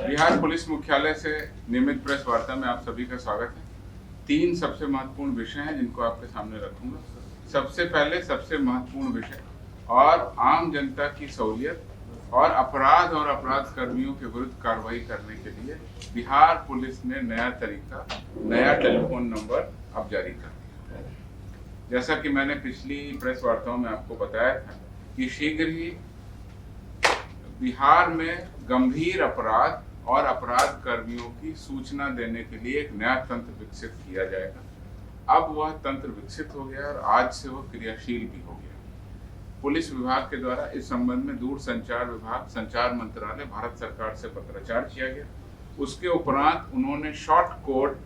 Bihar police मुख्यालय से नियमित प्रेस वार्ता में आप सभी का स्वागत है। 3 सबसे महत्वपूर्ण विषय हैं जिनको आपके सामने रखूंगा। सबसे पहले सबसे महत्वपूर्ण विषय और आम जनता की सहूलियत और अपराध कर्मियों के विरुद्ध कार्रवाई करने के लिए बिहार पुलिस ने नया तरीका, नया टेलीफोन नंबर अब जारी कर दिया। जैसा कि मैंने पिछली प्रेस वार्ताओं में आपको बताया था कि शीघ्र ही बिहार में गंभीर अपराध और अपराध कर्मियों की सूचना देने के लिए एक नया तंत्र विकसित किया जाएगा। अब वह तंत्र विकसित हो गया और आज से वह क्रियाशील भी हो गया। पुलिस विभाग के द्वारा इस संबंध में दूरसंचार विभाग, संचार मंत्रालय, भारत सरकार से पत्राचार किया गया। उसके उपरांत उन्होंने शॉर्ट कोड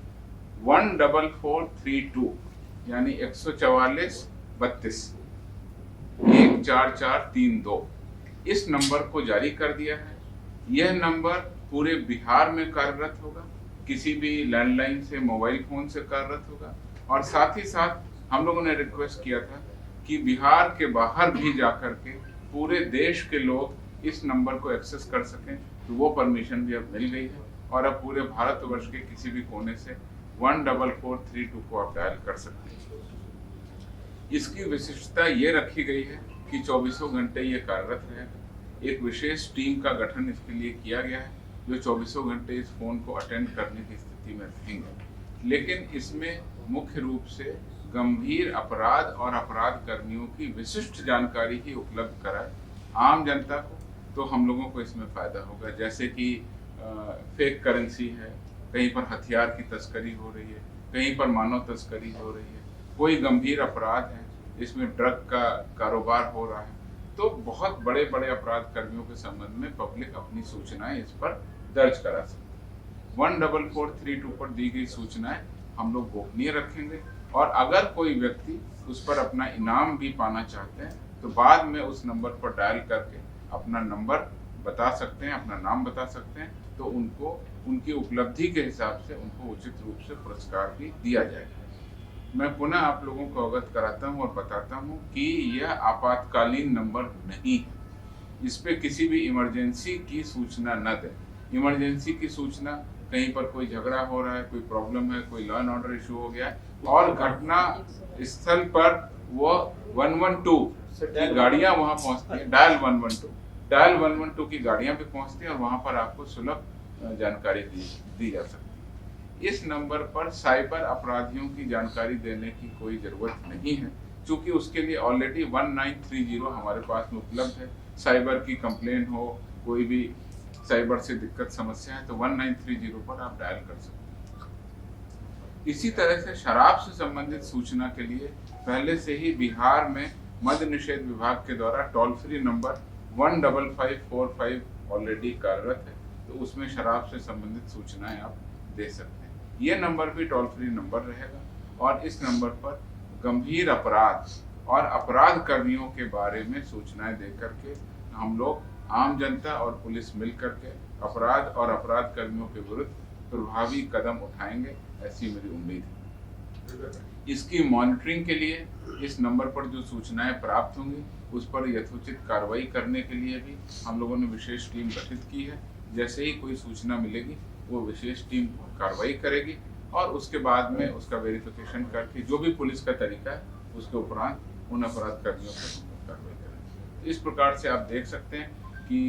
14432 यानी 144 32 14432 इस नंबर को जारी कर दिया है। यह नंबर पूरे बिहार में कार्यरत होगा, किसी भी लैंडलाइन से, मोबाइल फोन से कार्यरत होगा। और साथ ही साथ हम लोगों ने रिक्वेस्ट किया था कि बिहार के बाहर भी जाकर के पूरे देश के लोग इस नंबर को एक्सेस कर सकें, तो वो परमिशन भी अब मिल गई है और अब पूरे भारतवर्ष के किसी भी कोने से 14432 को आप डायल कर सकते हैं। इसकी विशिष्टता ये रखी गई है कि 24 घंटे ये कार्यरत रहेगा। एक विशेष टीम का गठन इसके लिए किया गया है जो 24 घंटे इस फोन को अटेंड करने की स्थिति में रहेंगे। लेकिन इसमें मुख्य रूप से गंभीर अपराध और अपराध कर्मियों की विशिष्ट जानकारी ही उपलब्ध कराए आम जनता को, तो हम लोगों को इसमें फायदा होगा। जैसे कि फेक करेंसी है, कहीं पर हथियार की तस्करी हो रही है, कहीं पर मानव तस्करी हो रही है, कोई गंभीर अपराध है, इसमें ड्रग का कारोबार हो रहा है, तो बहुत बड़े बड़े अपराध कर्मियों के संबंध में पब्लिक अपनी सूचनाएं इस पर दर्ज करा सकती है। 14432 पर दी गई सूचनाएं हम लोग गोपनीय रखेंगे और अगर कोई व्यक्ति उस पर अपना इनाम भी पाना चाहते हैं तो बाद में उस नंबर पर डायल करके अपना नंबर बता सकते हैं, अपना नाम बता सकते हैं, तो उनको उनकी उपलब्धि के हिसाब से उनको उचित रूप से पुरस्कार भी दिया जाएगा। मैं पुनः आप लोगों को अवगत कराता हूं और बताता हूं कि यह आपातकालीन नंबर नहीं है। इस पे किसी भी इमरजेंसी की सूचना न दें। इमरजेंसी की सूचना कहीं पर कोई झगड़ा हो रहा है, कोई प्रॉब्लम है, कोई लॉ एंड ऑर्डर इशू हो गया है और घटना स्थल पर वो 112 की गाड़ियां वहां पहुंचती है, डायल 112 की गाड़ियां भी पहुंचती है और वहां पर आपको सुलभ जानकारी दी जा सकती है। इस नंबर पर साइबर अपराधियों की जानकारी देने की कोई जरूरत नहीं है, क्योंकि उसके लिए ऑलरेडी 1930 हमारे पास में उपलब्ध है। साइबर की कंप्लेन हो, कोई भी साइबर से दिक्कत समस्या है तो 1930 पर आप डायल कर सकते हैं। इसी तरह से शराब से संबंधित सूचना के लिए पहले से ही बिहार में मद्य निषेध विभाग के द्वारा टोल फ्री नंबर 15545 ऑलरेडी कार्यरत है, तो उसमें शराब से संबंधित सूचनाएं आप दे सकते हैं। ये नंबर भी टोल फ्री नंबर रहेगा और इस नंबर पर गंभीर अपराध और अपराध कर्मियों के बारे में सूचनाएं दे करके हम लोग आम जनता और पुलिस मिल करके अपराध और अपराध कर्मियों के विरुद्ध प्रभावी कदम उठाएंगे, ऐसी मेरी उम्मीद है। इसकी मॉनिटरिंग के लिए इस नंबर पर जो सूचनाएं प्राप्त होंगी उस पर यथोचित कार्रवाई करने के लिए भी हम लोगों ने विशेष टीम गठित की है। जैसे ही कोई सूचना मिलेगी वो विशेष टीम कार्रवाई करेगी और उसके बाद में उसका वेरिफिकेशन करके जो भी पुलिस का तरीका है उसके उपरांत उन अपराध कर्मियों पर कार्रवाई करेगी। इस प्रकार से आप देख सकते हैं कि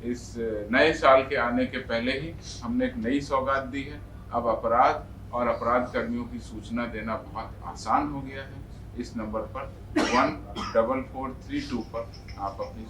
इस नए साल के आने के पहले ही हमने एक नई सौगात दी है। अब अपराध और अपराध कर्मियों की सूचना देना बहुत आसान हो गया है। इस नंबर पर 14432 पर आप अपनी